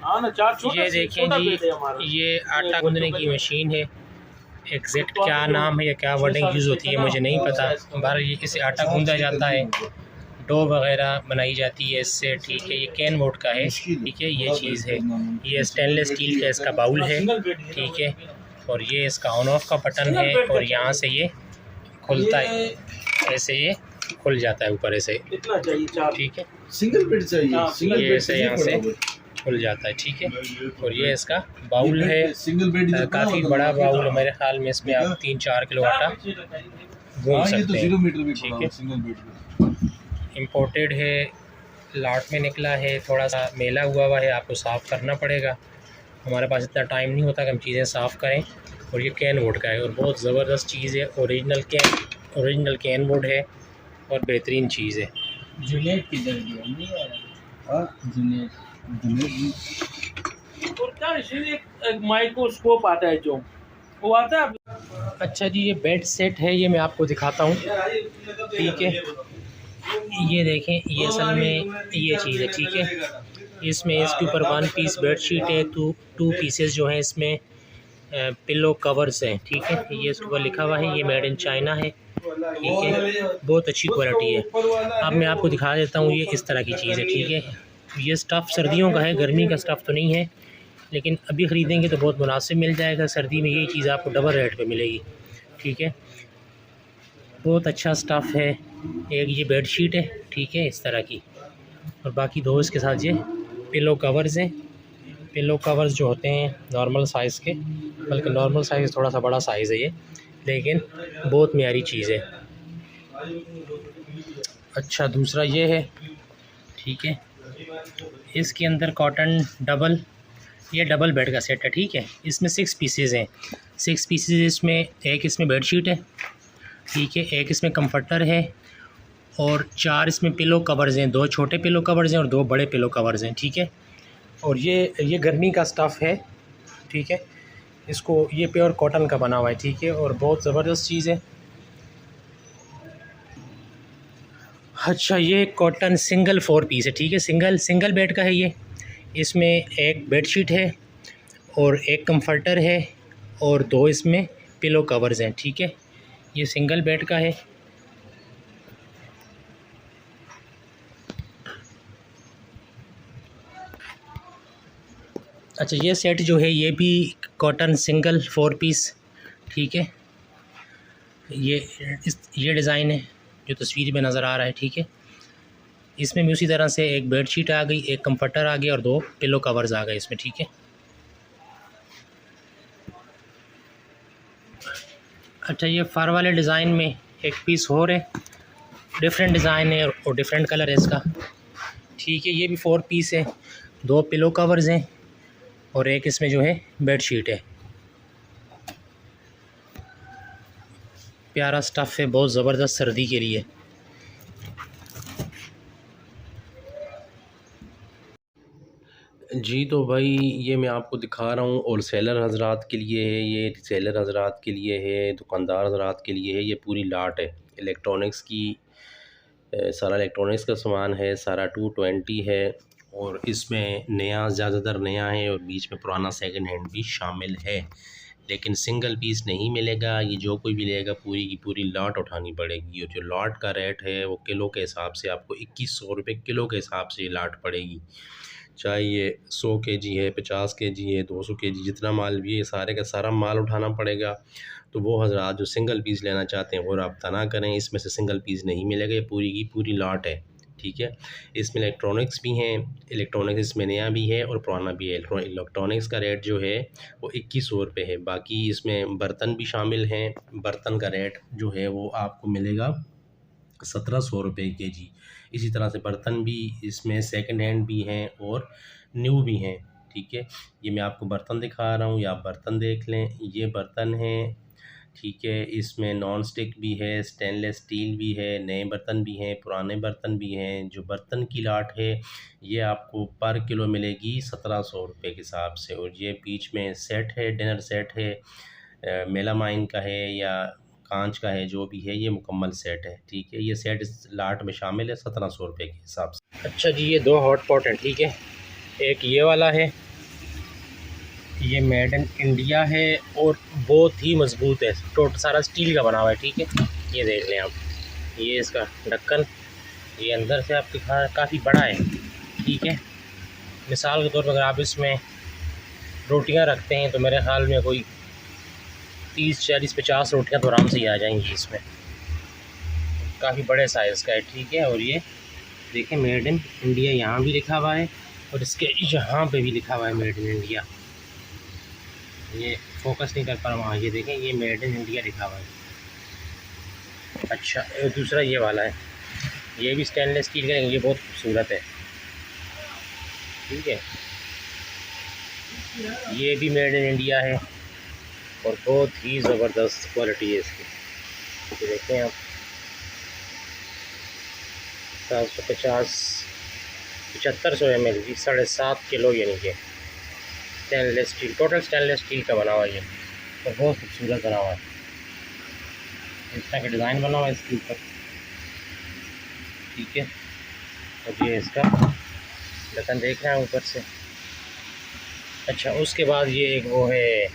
ये देखें जी, ये आटा गूंदने की मशीन है। एग्जैक्ट क्या नाम है या क्या वर्डिंग यूज़ होती है मुझे नहीं पता। बाहर ये इसे आटा गूंदा जाता है, डो वगैरह बनाई जाती है इससे। ठीक है, ये कैन मोड का है। ठीक है, ये चीज़ है। ये स्टेनलेस स्टील का इसका बाउल है। ठीक है, और ये इसका ऑन ऑफ का बटन है और यहाँ से ये खुलता है, ऐसे ये खुल जाता है ऊपर ऐसे। ठीक है, सिंगल बेड चाहिए, ये ऐसे यहाँ से खुल जाता है। ठीक है, और ये इसका बाउल है, सिंगल बेड काफ़ी बड़ा बाउल है मेरे ख्याल में। इसमें आप 3-4 किलो आटा गूंद सकते हैं। ठीक है, सिंगल बेड इम्पोर्टेड है, लाट में निकला है, थोड़ा सा मेला हुआ है, आपको साफ़ करना पड़ेगा। हमारे पास इतना टाइम नहीं होता कि हम चीज़ें साफ़ करें। और ये कैन वुड का है और बहुत ज़बरदस्त चीज़ है। ओरिजिनल कैन वुड है और बेहतरीन चीज़ है। जुनेद किधर गया? जुनेद माइक्रोस्कोप आता है जो वो आता है। अच्छा जी, ये बेड सेट है, ये मैं आपको दिखाता हूँ। ठीक है, ये देखें, ये असल में ये चीज़ है। ठीक है, इसमें इसके ऊपर 1 पीस बेड शीट है, 2 पीसेस जो हैं इसमें पिलो कवर्स हैं। ठीक है, ये इसके ऊपर लिखा हुआ है, ये मेड इन चाइना है। ठीक है, बहुत अच्छी क्वालिटी है। अब मैं आपको दिखा देता हूँ, ये इस तरह की चीज़ है। ठीक है, ये स्टफ़ सर्दियों का है, गर्मी का स्टफ़ तो नहीं है, लेकिन अभी ख़रीदेंगे तो बहुत मुनासिब मिल जाएगा। सर्दी में यही चीज़ आपको डबल रेट पे मिलेगी। ठीक है, बहुत अच्छा स्टफ़ है। एक ये बेड शीट है, ठीक है, इस तरह की, और बाकी दो इसके साथ ये पिलो कवर्स हैं। पिलो कवर्स जो होते हैं नॉर्मल साइज़ के, बल्कि नॉर्मल साइज़ थोड़ा सा बड़ा साइज़ है ये, लेकिन बहुत म्यारी चीज़ है। अच्छा, दूसरा ये है। ठीक है, इसके अंदर कॉटन ये डबल बेड का सेट है। ठीक है, इसमें 6 पीसेस हैं। 6 पीसेस इसमें, एक इसमें बेडशीट है। ठीक है, एक इसमें कंफर्टर है और 4 इसमें पिलो कवर्स हैं। 2 छोटे पिलो कवर्स हैं और 2 बड़े पिलो कवर्स हैं। ठीक है, और ये गर्मी का स्टफ़ है। ठीक है, इसको ये प्योर कॉटन का बना हुआ है। ठीक है, और बहुत ज़बरदस्त चीज़ है। अच्छा, ये कॉटन सिंगल 4 पीस है। ठीक है, सिंगल बेड का है ये। इसमें एक बेडशीट है और एक कंफर्टर है और 2 इसमें पिलो कवर्स हैं। ठीक है, ये सिंगल बेड का है। अच्छा, ये सेट जो है ये भी कॉटन सिंगल 4 पीस। ठीक है, ये डिज़ाइन है जो तस्वीर में नज़र आ रहा है। ठीक है, इसमें भी उसी तरह से एक बेडशीट आ गई, एक कंफर्टर आ गया और 2 पिलो कवर्स आ गए इसमें। ठीक है, अच्छा, ये फर वाले डिज़ाइन में एक पीस और है, डिफरेंट डिज़ाइन है और डिफरेंट कलर है इसका। ठीक है, ये भी 4 पीस है, 2 पिलो कवर्स हैं और एक इसमें जो है बेडशीट है। प्यारा स्टफ़ है, बहुत ज़बरदस्त सर्दी के लिए। जी, तो भाई ये मैं आपको दिखा रहा हूँ, होल सेलर हज़रात के लिए है, ये रीसेलर हज़रात के लिए है, दुकानदार हज़रात के लिए है। ये पूरी लाट है इलेक्ट्रॉनिक्स की, सारा इलेक्ट्रॉनिक्स का सामान है, सारा 220 है और इसमें नया ज़्यादातर नया है और बीच में पुराना सेकंड हैंड भी शामिल है। लेकिन सिंगल पीस नहीं मिलेगा, ये जो कोई भी लेगा पूरी की पूरी लॉट उठानी पड़ेगी। और जो लॉट का रेट है वो किलो के हिसाब से आपको 2100 रुपये किलो के हिसाब से ये लाट पड़ेगी। चाहे ये 100 केजी है, 50 केजी है, 200 केजी, जितना माल भी है सारे का सारा माल उठाना पड़ेगा। तो वो हज़रात जो सिंगल पीस लेना चाहते हैं वो रब्ता ना करें, इसमें से सिंगल पीस नहीं मिलेगा, ये पूरी की पूरी लॉट है। ठीक है, इसमें इलेक्ट्रॉनिक्स भी हैं, इलेक्ट्रॉनिक्स इसमें नया भी है और पुराना भी है। इलेक्ट्रॉनिक्स का रेट जो है वो 2100 रुपये है। बाकी इसमें बर्तन भी शामिल हैं, बर्तन का रेट जो है वो आपको मिलेगा 1700 रुपये केजी। इसी तरह से बर्तन भी इसमें सेकंड हैंड भी हैं और न्यू भी हैं। ठीक है, ये मैं आपको बर्तन दिखा रहा हूँ, या आप बर्तन देख लें, ये बर्तन हैं। ठीक है, इसमें नॉन स्टिक भी है, स्टेनलेस स्टील भी है, नए बर्तन भी हैं, पुराने बर्तन भी हैं। जो बर्तन की लाट है ये आपको पर किलो मिलेगी 1700 रुपये के हिसाब से। और ये बीच में सेट है, डिनर सेट है, मेलामाइन का है या कांच का है, जो भी है ये मुकम्मल सेट है। ठीक है, ये सेट इस लाट में शामिल है 1700 रुपये के हिसाब से। अच्छा जी, ये 2 हॉट पॉट हैं। ठीक है, एक ये वाला है ये मेड इन इंडिया है और बहुत ही मज़बूत है, टोटल सारा स्टील का बना हुआ है, ठीक है। ये देख लें आप, ये इसका ढक्कन, ये अंदर से आप दिखा काफ़ी बड़ा है, ठीक है। मिसाल के तौर पर अगर आप इसमें रोटियां रखते हैं तो मेरे ख़्याल में कोई 30, 40, 50 रोटियां तो आराम से ही आ जाएंगी इसमें। काफ़ी बड़े साइज़ का है, ठीक है। और ये देखें मेड इन इंडिया यहाँ भी लिखा हुआ है और इसके यहाँ पे भी लिखा हुआ है मेड इन इंडिया। ये फोकस नहीं कर पा रहा हूँ, ये देखें ये मेड इन इंडिया लिखा हुआ है। अच्छा, दूसरा ये वाला है, ये भी स्टेनलेस स्टील का, ये बहुत खूबसूरत है, ठीक है। ये भी मेड इन इंडिया है और बहुत ही ज़बरदस्त क्वालिटी है इसकी। ये देखें आप, 750 7500 ml की 7.5 किलो, यानी कि stainless steel, total stainless steel का बना हुआ है ये, और बहुत खूबसूरत बना हुआ है। इस तरह का डिज़ाइन बना हुआ है इसके ऊपर, ठीक है। और ये इसका ढक्कन देख रहे हैं ऊपर से। अच्छा, उसके बाद ये एक वो है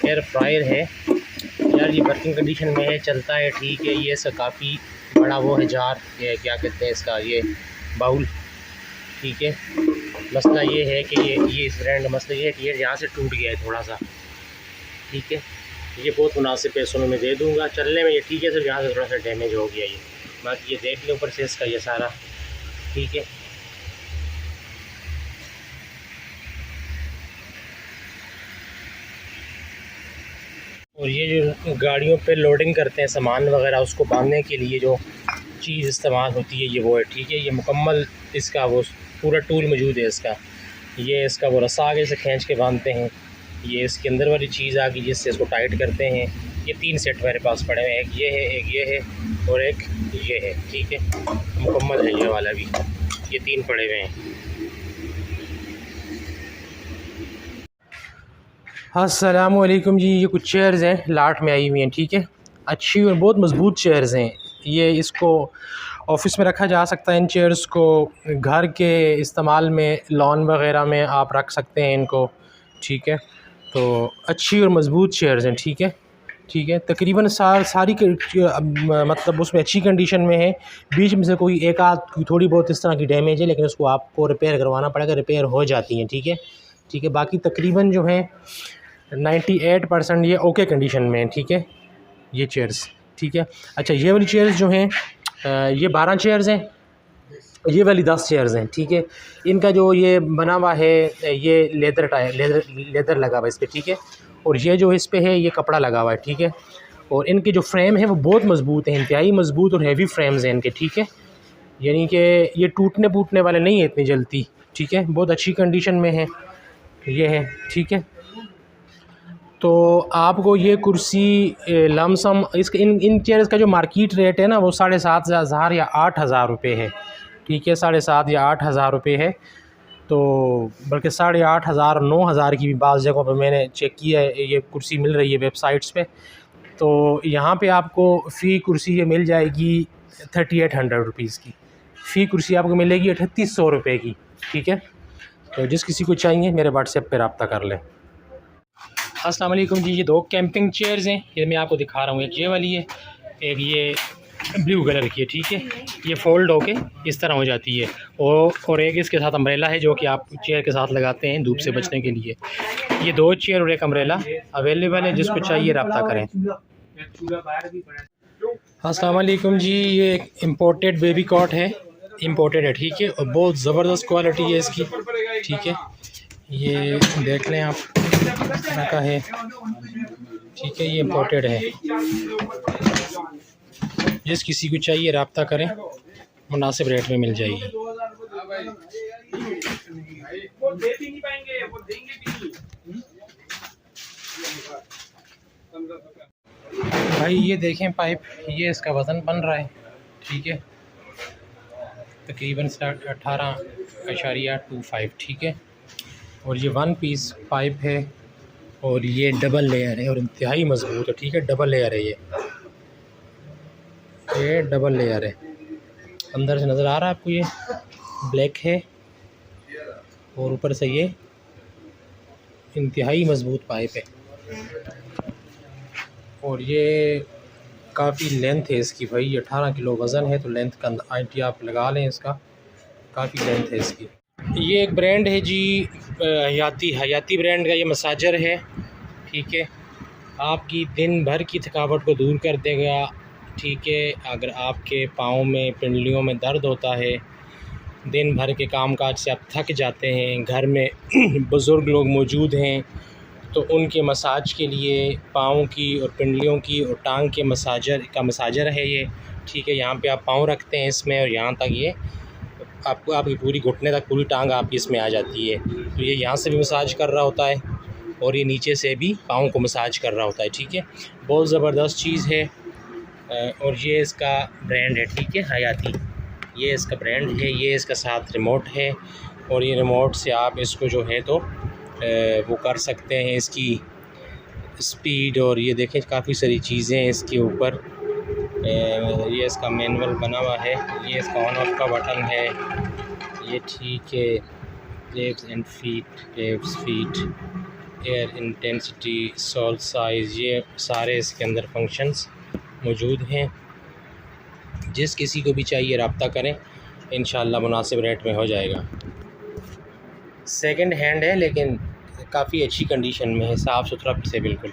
एयर फ्रायर है यार, ये वर्किंग कंडीशन में है, चलता है, ठीक है। ये इसका काफ़ी बड़ा वो है जार, ये क्या कहते हैं इसका, ये बाउल, ठीक है। मसला ये है कि ये इस ब्रांड का मसला ये है कि ये यहाँ से टूट गया है थोड़ा सा, ठीक है। ये बहुत मुनासिब पैसों में मैं दे दूँगा, चलने में ये ठीक है, सिर्फ यहाँ से थोड़ा सा डैमेज हो गया ये, बाकी ये देख लें ऊपर से इसका ये सारा, ठीक है। और ये जो गाड़ियों पे लोडिंग करते हैं सामान वगैरह, उसको बांधने के लिए जो चीज़ इस्तेमाल होती है ये वो है, ठीक है। ये मुकम्मल इसका वो पूरा टूल मौजूद है इसका। ये इसका वो रस्सा आगे से खींच के बांधते हैं, ये इसके अंदर वाली चीज़ आ गई जिससे इसको टाइट करते हैं। ये 3 सेट मेरे पास पड़े हुए हैं, एक ये है, एक ये है और एक ये है, ठीक है। मुकम्मल है ये वाला भी, ये 3 पड़े हुए हैं। अस्सलाम वालेकुम जी, ये कुछ चेयर्स हैं लाट में आई हुई हैं, ठीक है। अच्छी और बहुत मज़बूत चेयर्स हैं ये, इसको ऑफ़िस में रखा जा सकता है। इन चेयर्स को घर के इस्तेमाल में, लॉन वगैरह में आप रख सकते हैं इनको, ठीक है। तो अच्छी और मज़बूत चेयर्स हैं, ठीक है, ठीक है। तकरीबन सारी मतलब उसमें अच्छी कंडीशन में है, बीच में से कोई एक आध थोड़ी बहुत इस तरह की डैमेज है, लेकिन उसको आपको रिपेयर करवाना पड़ेगा, रिपेयर हो जाती हैं, ठीक है, ठीक है। बाकी तकरीबन जो है 98% ये ओके कंडीशन में है, ठीक है, ये चेयर्स, ठीक है। अच्छा, ये वाली चेयर्स जो हैं ये 12 चेयर्स हैं, ये वाली 10 चेयर्स हैं, ठीक है। इनका जो ये बना हुआ है ये लेदर लगा हुआ है इस पर, ठीक है। और ये जो इस पे है ये कपड़ा लगा हुआ है, ठीक है। और इनके जो फ्रेम है वो बहुत मज़बूत है, इंतहाई मज़बूत और हैवी फ्रेम्स हैं इनके, ठीक है। यानी कि ये टूटने फूटने वाले नहीं है इतनी जल्दी, ठीक है। बहुत अच्छी कंडीशन में है ये है, ठीक है। तो आपको ये कुर्सी लमसम इसके इन चेयर्स का जो मार्केट रेट है ना वो 7,500 या 8,000 रुपये है, ठीक है। 7,500 या 8,000 रुपये है, तो बल्कि 8,500 9,000 की भी बाज़ जगहों पर मैंने चेक किया है ये कुर्सी मिल रही है वेबसाइट्स पे। तो यहाँ पे आपको फ़ी कुर्सी ये मिल जाएगी 3,800 रुपीज़ की, फ़ी कुर्सी आपको मिलेगी 3,800 रुपये की, ठीक है। तो जिस किसी को चाहिए मेरे व्हाट्सएप पे रब्ता कर लें। अस्सलाम वालेकुम जी, ये 2 कैंपिंग चेयर्स हैं, ये मैं आपको दिखा रहा हूँ। एक ये वाली है, एक ये ब्लू कलर की है, ठीक है। ये फ़ोल्ड होके इस तरह हो जाती है, और एक इसके साथ अम्ब्रेला है जो कि आप चेयर के साथ लगाते हैं धूप से बचने के लिए। ये 2 चेयर और एक अम्ब्रेला अवेलेबल है, जिसको चाहिए रब्ता करें। अस्सलाम वालेकुम जी, ये एक इम्पोर्टेड बेबी कॉट है, इम्पोर्टेड है, ठीक है। और बहुत ज़बरदस्त क्वालिटी है इसकी, ठीक है। ये देख लें आप का है, ठीक है, ये इम्पोर्टेड है। जिस किसी को चाहिए रब्ता करें, मुनासिब रेट में मिल जाएगी। भाई ये देखें पाइप, ये इसका वज़न बन रहा है, ठीक है, तकरीबन 18.25, ठीक है। और ये 1 पीस पाइप है और ये डबल लेयर है और इंतहाई मज़बूत है, ठीक है। डबल लेयर है ये डबल लेयर है। अंदर से नज़र आ रहा है आपको, ये ब्लैक है और ऊपर से ये इंतहाई मज़बूत पाइप है और ये काफ़ी लेंथ है इसकी भाई। ये 18 किलो वज़न है तो लेंथ का आइडिया आप लगा लें इसका, काफ़ी लेंथ है इसकी। ये एक ब्रांड है जी हयाती ब्रांड का ये मसाजर है, ठीक है। आपकी दिन भर की थकावट को दूर कर देगा, ठीक है। अगर आपके पाँव में पिंडलियों में दर्द होता है, दिन भर के कामकाज से आप थक जाते हैं, घर में बुज़ुर्ग लोग मौजूद हैं तो उनके मसाज के लिए पाँव की और पिंडलियों की और टांग के मसाजर है ये, ठीक है। यहाँ पे आप पाँव रखते हैं इसमें और यहाँ तक ये आपकी पूरी घुटने तक पूरी टांग आपकी इसमें आ जाती है। तो ये यहाँ से भी मसाज कर रहा होता है और ये नीचे से भी पाँव को मसाज कर रहा होता है, ठीक है। बहुत ज़बरदस्त चीज़ है और ये इसका ब्रांड है, ठीक है, हयाती, ये इसका ब्रांड है। ये इसका साथ रिमोट है और ये रिमोट से आप इसको जो है तो वो कर सकते हैं, इसकी स्पीड और ये देखें काफ़ी सारी चीज़ें हैं इसके ऊपर। ये इसका मैनुअल बना हुआ है, ये इसका ऑन ऑफ का बटन है ये, ठीक है। Claves and feet, air intensity, sole size, ये सारे इसके अंदर फंक्शंस मौजूद हैं। जिस किसी को भी चाहिए रब्ता करें, इंशाअल्लाह मुनासिब रेट में हो जाएगा। सेकंड हैंड है लेकिन काफ़ी अच्छी कंडीशन में है, साफ़ सुथरा से बिल्कुल।